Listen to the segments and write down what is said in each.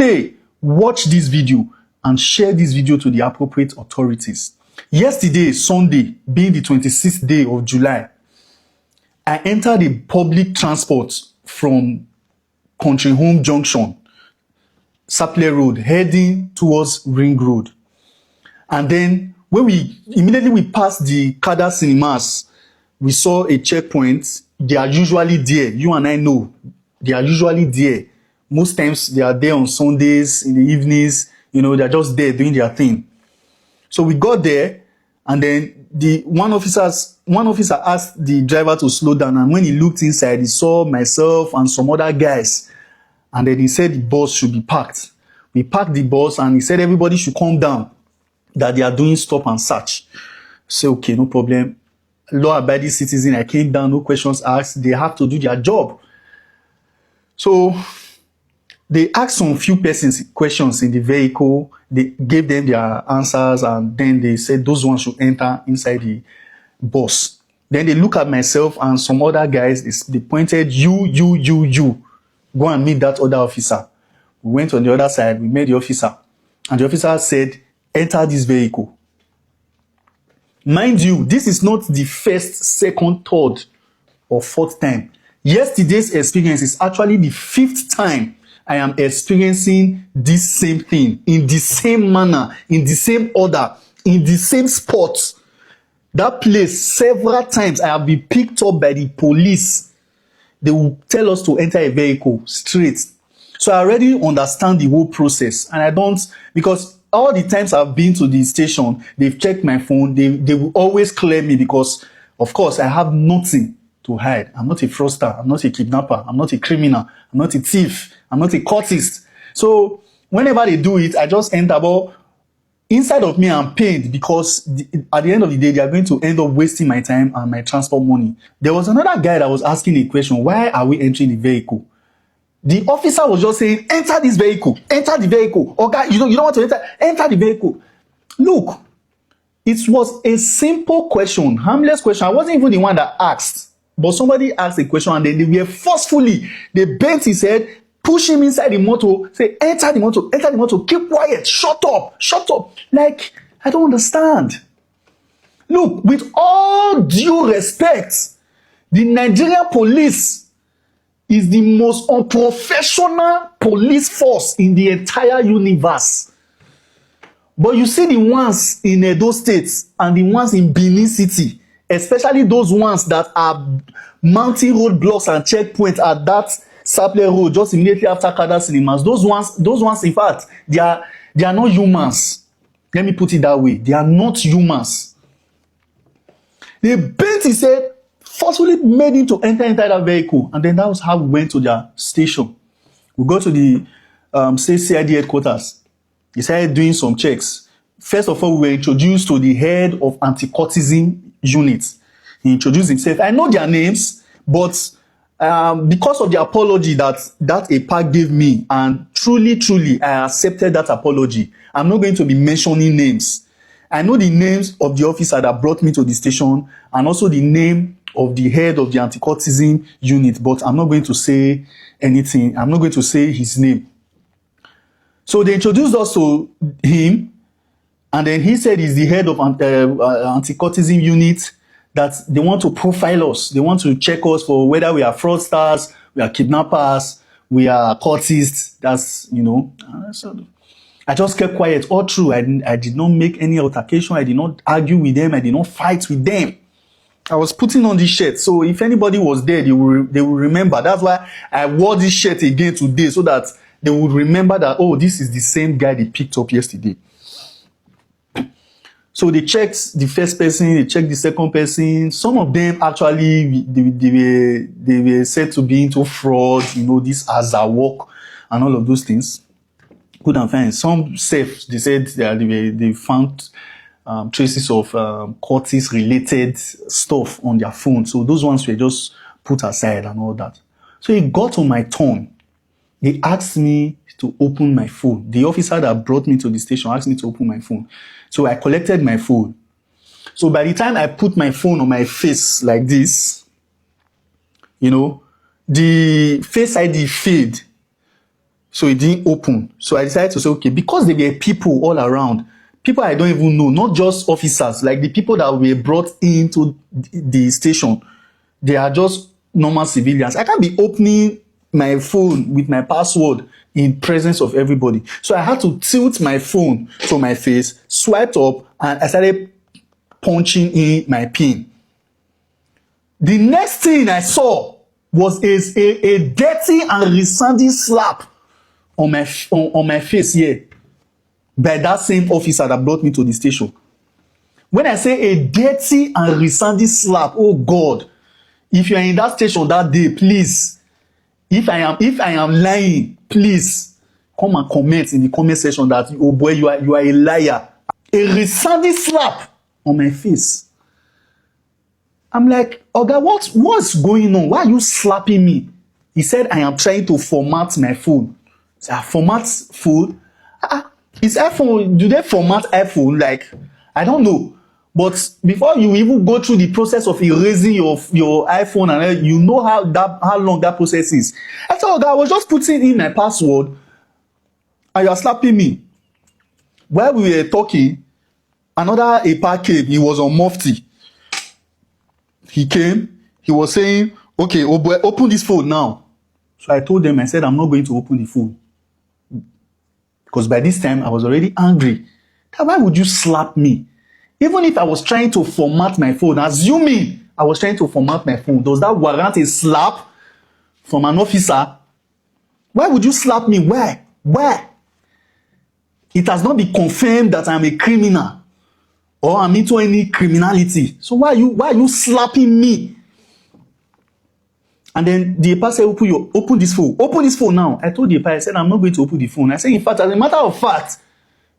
pray, watch this video and share this video to the appropriate authorities. Yesterday, Sunday, being the 26th day of July, I entered the public transport from Country Home Junction, Sapele Road, heading towards Ring Road. And then when we immediately passed the Kada Cinemas, we saw a checkpoint. They are usually there. You and I know they are usually there. Most times they are there on Sundays, in the evenings. You know, they're just there doing their thing. So we got there, and then one officer asked the driver to slow down. And when he looked inside, he saw myself and some other guys. And then he said the bus should be parked. We parked the bus, and he said everybody should come down, that they are doing stop and search. So, okay, no problem. Law-abiding citizen, I came down, no questions asked. They have to do their job. So they asked some few persons questions in the vehicle. They gave them their answers, and then they said those ones should enter inside the bus. Then they look at myself and some other guys. They pointed, you. Go and meet that other officer. We went on the other side. We met the officer. And the officer said, enter this vehicle. Mind you, this is not the first, second, third, or fourth time. Yesterday's experience is actually the 5th time I am experiencing this same thing, in the same manner, in the same order, in the same spot. That place, several times I have been picked up by the police. They will tell us to enter a vehicle straight. So I already understand the whole process, and I don't, because all the times I've been to the station, they've checked my phone. They will always clear me because, of course, I have nothing to hide. I'm not a fraudster. I'm not a kidnapper. I'm not a criminal. I'm not a thief. I'm not a cultist. So whenever they do it, I just enter. But inside of me, I'm pained because at the end of the day, they are going to end up wasting my time and my transport money. There was another guy that was asking a question, why are we entering the vehicle? The officer was just saying, enter this vehicle, enter the vehicle. Okay, you don't want to enter the vehicle. Look, it was a simple question, harmless question. I wasn't even the one that asked, but somebody asked a question, and then they were forcefully, they bent his head, push him inside the motor, say, enter the motor, keep quiet, shut up. Like, I don't understand. Look, with all due respect, the Nigerian police is the most unprofessional police force in the entire universe. But you see the ones in Edo State and the ones in Benin City, especially those ones that are mounting roadblocks and checkpoints at that Sapele Road just immediately after Kada Cinemas. Those ones, in fact, they are not humans. Let me put it that way. They are not humans. They bent his head, forcefully made him to enter inside that vehicle, and then that was how we went to their station. We go to the state CID headquarters. They started doing some checks. First of all, we were introduced to the head of anti-cultism unit. He introduced himself. I know their names, but because of the apology that APAC gave me, and truly, I accepted that apology. I'm not going to be mentioning names. I know the names of the officer that brought me to the station, and also the name of the head of the anti-cultism unit, but I'm not going to say anything. I'm not going to say his name. So they introduced us to him, and then he said he's the head of anti-cultism unit, that they want to profile us. They want to check us for whether we are fraudsters, we are kidnappers, we are cultists. That's, so I just kept quiet all through. I did not make any altercation. I did not argue with them. I did not fight with them. I was putting on this shirt, so if anybody was there, they will remember. That's why I wore this shirt again today, so that they would remember that, oh, this is the same guy they picked up yesterday. So they checked the first person, they checked the second person. Some of them actually, they were said to be into fraud, this as a work and all of those things. Good and fine. Some safe, they said they found traces of cultist-related stuff on their phone. So those ones were just put aside and all that. So it got on my turn. They asked me to open my phone. The officer that brought me to the station asked me to open my phone. So I collected my phone. So by the time I put my phone on my face like this, the Face ID fade. So it didn't open. So I decided to say, okay, because there were people all around, people I don't even know, not just officers, like the people that were brought into the station, they are just normal civilians. I can't be opening my phone with my password in presence of everybody. So I had to tilt my phone to my face, swiped up, and I started punching in my PIN. The next thing I saw was a dirty and resounding slap on my face here by that same officer that brought me to the station. When I say a dirty and resounding slap, oh God, if you are in that station that day, please, if I am lying, please come and comment in the comment section that, oh boy, you are a liar. A resounding slap on my face. I'm like, Oga, what's going on? Why are you slapping me? He said, I am trying to format my phone. So I format phone? Is iPhone, do they format iPhone? Like, I don't know. But before you even go through the process of erasing your iPhone, and you know how long that process is. I thought, Oga, I was just putting in my password and you are slapping me. While we were talking, another APA came. He was on Mufti. He came, he was saying, okay, oh boy, open this phone now. So I told them, I said, I'm not going to open the phone. Because by this time, I was already angry. Why would you slap me? Even if I was trying to format my phone, assuming I was trying to format my phone, does that warrant a slap from an officer? Why would you slap me? Why? Why? It has not been confirmed that I'm a criminal or I'm into any criminality. So why are you slapping me? And then the EPA said, open this phone. Open this phone now. I told the EPA, I said, I'm not going to open the phone. I said, in fact, as a matter of fact,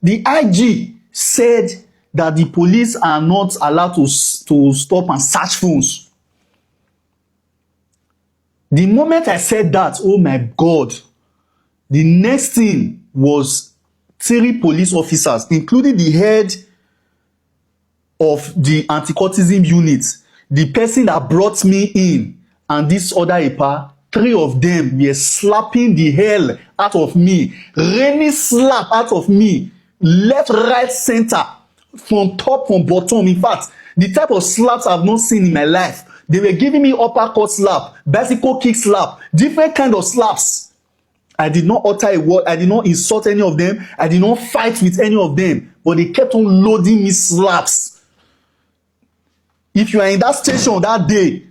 the IG said that the police are not allowed to stop and search phones. The moment I said that, oh my God, the next thing was 3 police officers, including the head of the anti-cultism unit, the person that brought me in, and this other EPA, 3 of them were slapping the hell out of me, raining slap out of me, left, right, center, from top, from bottom. In fact, the type of slaps I've not seen in my life. They were giving me uppercut slap, bicycle kick slap, different kind of slaps. I did not utter a word. I did not insult any of them. I did not fight with any of them. But they kept on loading me slaps. If you are in that station that day,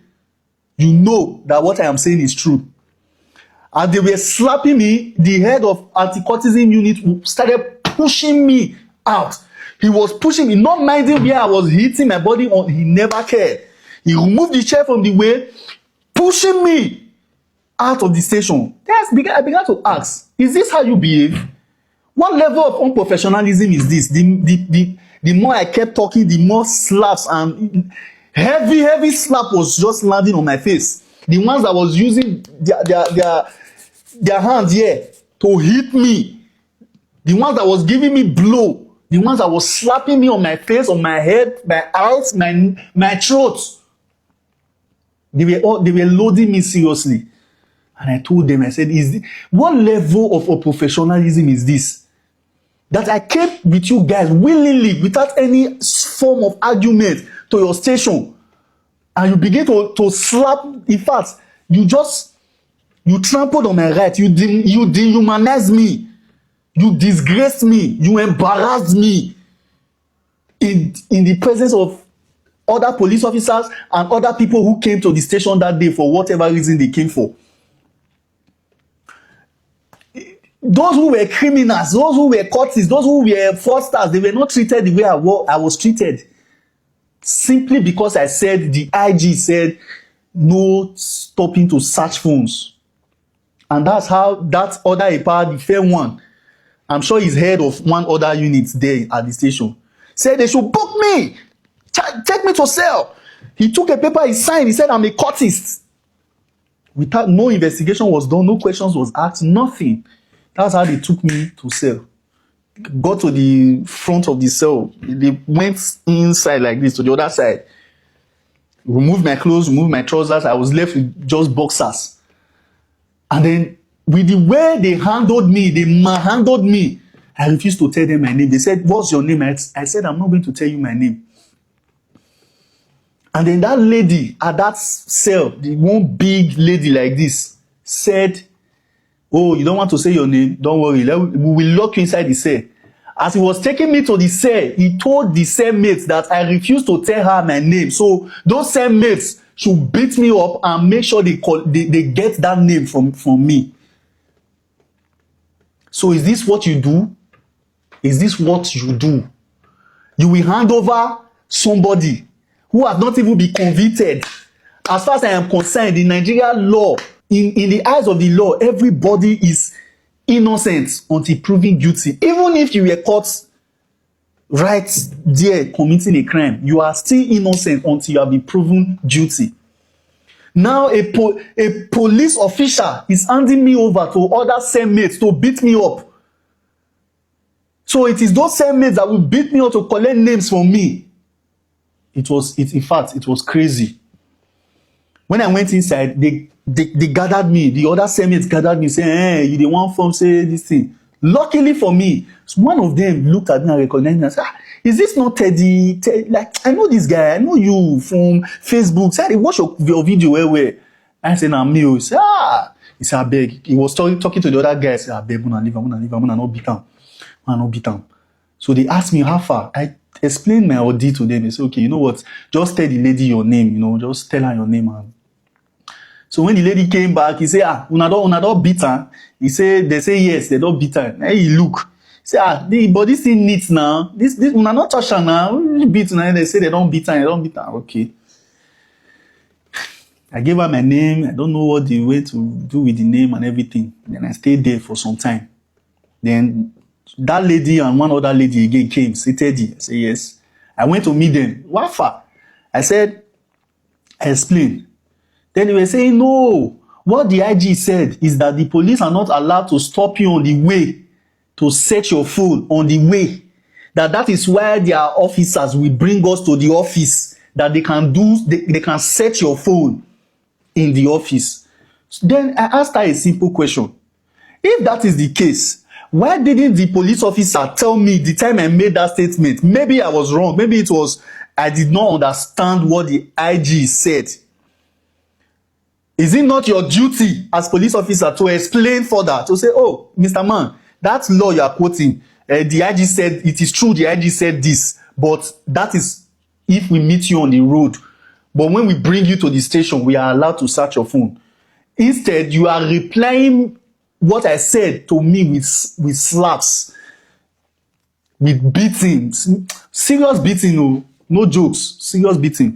you know that what I am saying is true. As they were slapping me, the head of anti-cultism unit started pushing me out. He was pushing me, not minding where I was hitting my body on. He never cared. He removed the chair from the way, pushing me out of the station. I began to ask, is this how you behave? What level of unprofessionalism is this? The more I kept talking, the more slaps and heavy slap was just landing on my face. The ones that was using their hands here to hit me, the ones that was giving me blow, the ones that was slapping me on my face, on my head, my eyes, my throat, they were loading me seriously. And I told them, I said, what level of unprofessionalism is this? That I came with you guys willingly, without any form of argument, to your station, and you begin to slap. In fact, you trampled on my right. You dehumanized me. You disgraced me. You embarrassed me in the presence of other police officers and other people who came to the station that day for whatever reason they came for. Those who were criminals, those who were cultists, those who were fraudsters, they were not treated the way I was treated. Simply because I said, the IG said, no stopping to search phones. And that's how that other EPA, the fair one, I'm sure he's head of one other unit there at the station, said they should book me, take me to cell. He took a paper, he signed, he said, I'm a cultist. Without, no investigation was done, no questions was asked, nothing. That's how they took me to cell. Got to the front of the cell. They went inside like this to the other side. Removed my clothes, removed my trousers. I was left with just boxers. And then with the way they handled me, they manhandled me, I refused to tell them my name. They said, what's your name? I said, I'm not going to tell you my name. And then that lady at that cell, the one big lady like this, said, oh, you don't want to say your name? Don't worry, we will lock you inside the cell. As he was taking me to the cell, he told the cellmates that I refused to tell her my name. So those cellmates should beat me up and make sure they get that name from me. So is this what you do? Is this what you do? You will hand over somebody who has not even been convicted. As far as I am concerned, in Nigerian law, in the eyes of the law, everybody is innocent until proven guilty. Even if you were caught right there committing a crime, you are still innocent until you have been proven guilty. Now a police official is handing me over to other cellmates to beat me up. So it is those cellmates that will beat me up to collect names from me. In fact, it was crazy. When I went inside, they gathered me. The other cellmates gathered me, saying, hey, you the one from say this thing. Luckily for me, one of them looked at me and recognized me and said, is this not Teddy? Like, I know this guy. I know you from Facebook. Say, watch your video where. I said, I'm me. He said, He said, I beg. He was talking to the other guy. I said, I beg, I'm gonna not beat him. So they asked me how far. I explained my ordeal to them. They said, okay, you know what? Just tell the lady your name, just tell her your name. So when the lady came back, he said, una don't beat her. He said, they say yes, they don't beat her. Hey, he look. He said, the body still neat now. This una not touch her now. Beat her. They say they don't beat her. Okay. I gave her my name. I don't know what they went to do with the name and everything. Then I stayed there for some time. Then that lady and one other lady again came, seated here. I said, yes. I went to meet them. What for? I explained. Then they were saying, no, what the IG said is that the police are not allowed to stop you on the way to search your phone on the way. That is why their officers will bring us to the office, that they can search your phone in the office. Then I asked her a simple question. If that is the case, why didn't the police officer tell me the time I made that statement? Maybe I was wrong. Maybe I did not understand what the IG said. Is it not your duty as police officer to explain further, to say, oh, Mr. Man, that law you are quoting, the IG said, it is true, the IG said this, but that is if we meet you on the road. But when we bring you to the station, we are allowed to search your phone. Instead, you are replying what I said to me with slaps, with beatings, serious beating, no jokes, serious beating.